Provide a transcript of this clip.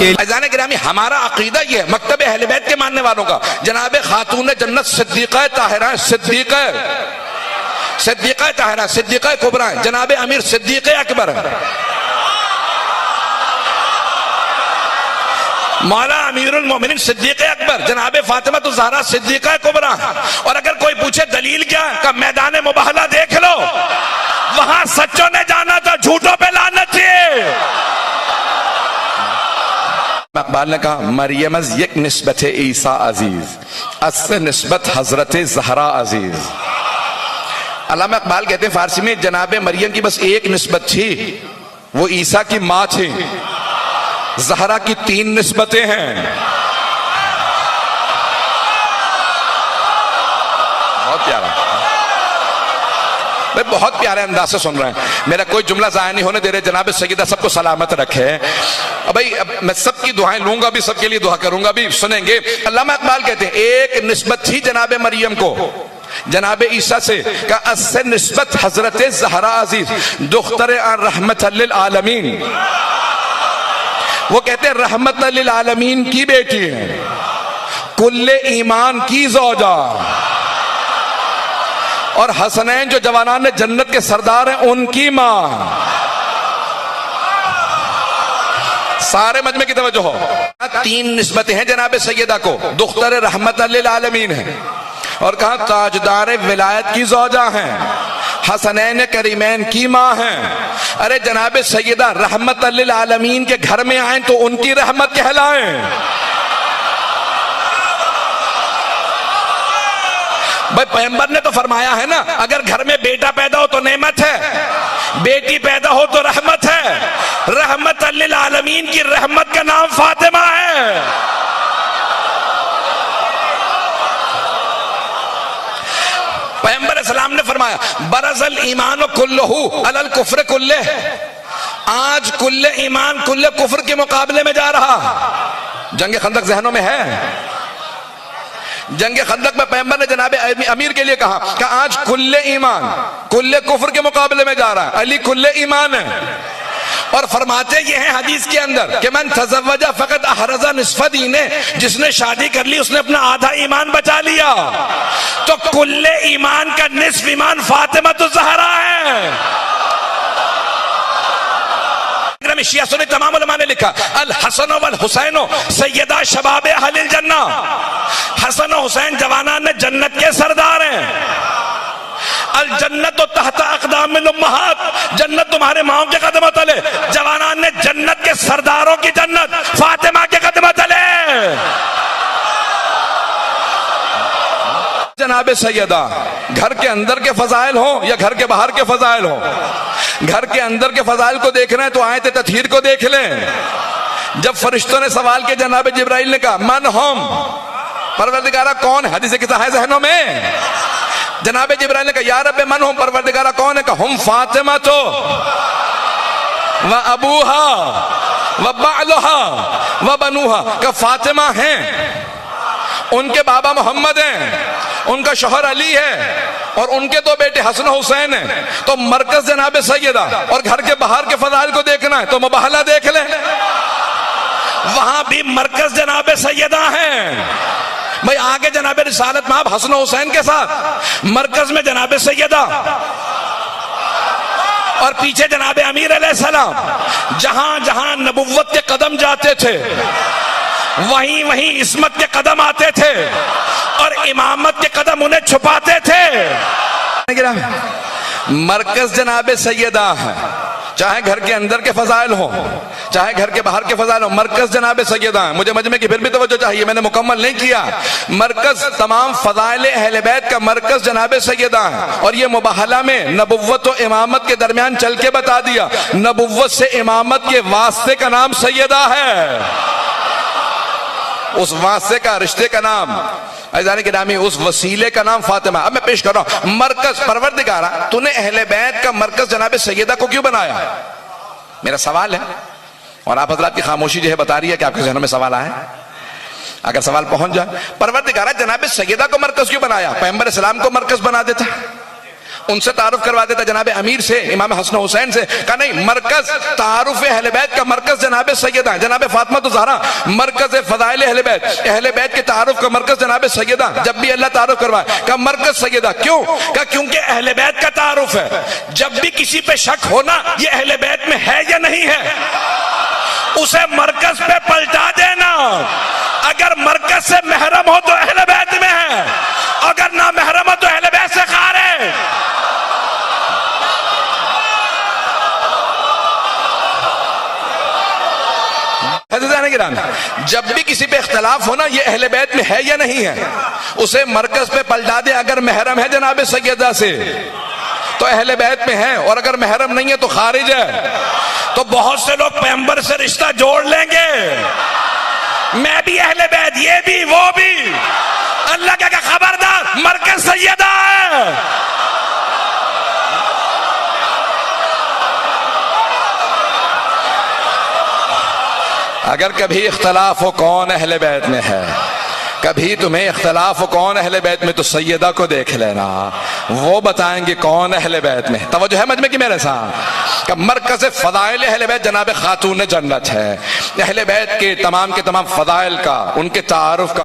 के अज़ान गिरामी हमारा अकीदा ये है, मकतब अहले बैत के मानने वालों का, जनाब खातून जन्नत सिद्दीक़ा ताहिरा सिद्दीक़ा ताहिरा सिद्दीक़ा कुबरा जनाब अमीर सिद्दीक़ अकबर मौला अमीरुल मोमिनीन सिद्दीक़ अकबर जनाब फातिमा तो ज़हरा सिद्दीक़ा कुबरा। और अगर कोई पूछे दलील क्या, का मैदान मुबाहला देख लो, वहां सच्चों ने जाना था, झूठों पे लानत थी। इकबाल ने कहा मरियम एक निस्बत ईसा अजीज, अससे निस्बत हजरत ज़हरा अजीज। अल्लामा इकबाल कहते हैं फारसी में जनाब मरियम की बस एक निस्बत थी, वो ईसा की माँ थी। ज़हरा की 3 निस्बतें हैं। बहुत प्यारा, भाई बहुत प्यारे अंदाज से सुन रहे हैं, मेरा कोई जुमला ज़ाया नहीं होने दे रहे। जनाब सैयदा सबको सलामत रखे। अब भाई अब मैं सबकी दुआएं लूंगा भी, सबके लिए दुआ करूंगा भी, सुनेंगे। अल्लामा इकबाल कहते हैं एक निस्बत थी जनाब मरियम को जनाब ईसा से का अस्से निस्बत हजरत ज़हरा अजीज दुख्तर रहमत लिल आलमीन। वो कहते हैं रहमत लिल आलमीन की बेटी है, कुल्ले ईमान की ज़ौजा, और हसनैन जो जवानान जन्नत के सरदार हैं उनकी मां। सारे मजमे की तवज्जो हो। 3 निस्बतें हैं जनाब सैयदा को, दुख्तर रहमत लिल आलमीन है, और कहा ताजदार विलायत की ज़ौजा हैं, हसनैन करीमैन की मां हैं। अरे जनाब सैयदा रहमत लिल आलमीन के घर में आए तो उनकी रहमत कहलाएं। भाई पैगंबर ने तो फरमाया है ना, अगर घर में बेटा पैदा हो तो नेमत है, बेटी पैदा हो तो रहमत है। रहमत लिल आलमीन की रहमत का नाम फातिमा है। पैगंबर सलाम ने फरमाया बरज़ल ईमान कुल्लहु अलल कुफ्र कुल्ले, आज कुल्ले ईमान कुल्ले कुफ्र के मुकाबले में जा रहा। जंग खंदक जहनों में है, जंग खंदक में पैगंबर ने जनाब अमीर के लिए कहा कि आज कुल्ले ईमान कुल्ले कुफ्र के मुकाबले में जा रहा है, अली कुल्ले ईमान है। और फरमाते ये हैं हदीस के अंदर कि मन तज़व्वजा फ़क़त अहरज़ा निस्फ़ दीने, जिसने शादी कर ली उसने अपना आधा ईमान बचा लिया। तो कुल्ले ईमान का निस्फ़ ईमान फातिमा तो ज़हरा है। शिया सुन्नी तमाम उलमा ने लिखा अल हसन वल हुसैन सैयदा शबाब अहलिल जन्ना, हसन और हुसैन जवानान जन्नत के सरदार हैं। अल जन्नत तहत अक़दामिल उम्महात, जन्नत तुम्हारे माओ के कदमों तले, जवानान ने जन्नत के सरदारों की जन्नत फातिमा के कदमों तले। जनाब सैयदा घर के अंदर के फजाइल हो या घर के बाहर के फजाइल हो, घर के अंदर के फजाइल को देख रहे हैं तो आयत तत्हीर को देख लें। जब फरिश्तों ने सवाल किया जनाब जिब्राइल ने कहा मन हम, परवरदिगारा कौन है, हदीस किस्सा है ज़हनों में। जनाब जिब्राइल ने कहा या रब्बे मन हम, परवरदिगारा कौन है, कहा हम फातिमा तो व अबूहा व बालुहा व बनुहा, का फातिमा हैं, उनके बाबा मोहम्मद हैं, उनका शौहर अली है, और उनके 2 बेटे हसन हुसैन हैं। तो मरकज जनाब सैयदा, और घर के बाहर के फजाइल को देखना है तो मुबाहला देख लें, वहां भी मरकज जनाब सैयदा हैं। भाई आगे जनाब रिसालत में आप हसन हुसैन के साथ, मरकज में जनाब सैयदा, और पीछे जनाब अमीर अलैहिस्सलाम। जहां जहां नबुव्वत के कदम जाते थे वहीं वहीं इस्मत के कदम आते थे, और इमामत के कदम उन्हें छुपाते थे। मरकज जनाब सैयदा है, चाहे घर के अंदर के फजाइल हो चाहे घर के बाहर के फजाइल हो, मरकज जनाब सैयदा है। मुझे मजमे की फिर भी तवज्जो चाहिए, मैंने मुकम्मल नहीं किया। मरकज तमाम फजाइल अहले बैत का मरकज जनाब सैयदा है, और ये मुबाहला में नबुव्वत और इमामत के दरमियान चल के बता दिया, नबुव्वत से इमामत के वास्ते का नाम सैयदा है, उस वास्ते का रिश्ते का नाम अज़ान के नामी, उस वसीले का नाम फातिमा। अब मैं पेश कर रहा हूं मरकज, परवरदिगारा तूने अहले बैत का मरकज जनाब सैयदा को क्यों बनाया, मेरा सवाल है। और आप हज़रात की खामोशी जो है बता रही है कि आपके ज़हनों में सवाल आया। अगर सवाल पहुंच जाए, परवरदिगारा जनाब सैयदा को मरकज क्यों बनाया, पैगंबर सलाम को मरकज बना देता, उनसे तारुफ करवा देता, जनाब अमीर से, इमाम हसन हुसैन से। कहा नहीं, मरकज तारुफ अहले बैत का मरकज जनाब सैयदा, जनाब फातिमा तो ज़हरा, मरकज फज़ाइल अहले बैत, अहले बैत के तारुफ का मरकज जनाब सैयदा। जब भी अल्लाह तारुफ करवाए कहा मरकज सैयदा। क्यों? कहा क्योंकि अहले बैत का तारुफ है। जब भी किसी पे शक होना ये अहले बैत में है या नहीं है, उसे मरकज पे पलटा देना। अगर मरकज से महरम हो तो अहले बैत में है, अगर ना महरम हो तो अहले बैत से खारे। जब भी किसी पे इख्तलाफ होना ये अहले बैत में है या नहीं है, उसे मरकज पे पलटा दे। अगर महरम है जनाब सैयदा से तो अहले बैत में है, और अगर महरम नहीं है तो खारिज है। तो बहुत से लोग पैगंबर से रिश्ता जोड़ लेंगे, मैं भी अहले बैत, ये भी वो भी। अल्लाह का खबरदार, मरकज सैयदा है। अगर कभी इख्तलाफ हो कौन अहले बैत में है, कभी तुम्हें इख्तलाफ हो कौन अहले बैत में, तो सैयदा को देख लेना, वो बताएंगे कौन अहले बैत में। तवज्जो है मजमे की मेरे साथ? मरकज़ फ़ज़ाइल अहले बैत जनाब खातून जन्नत है। अहले बैत के तमाम फज़ाइल का, उनके तारुफ का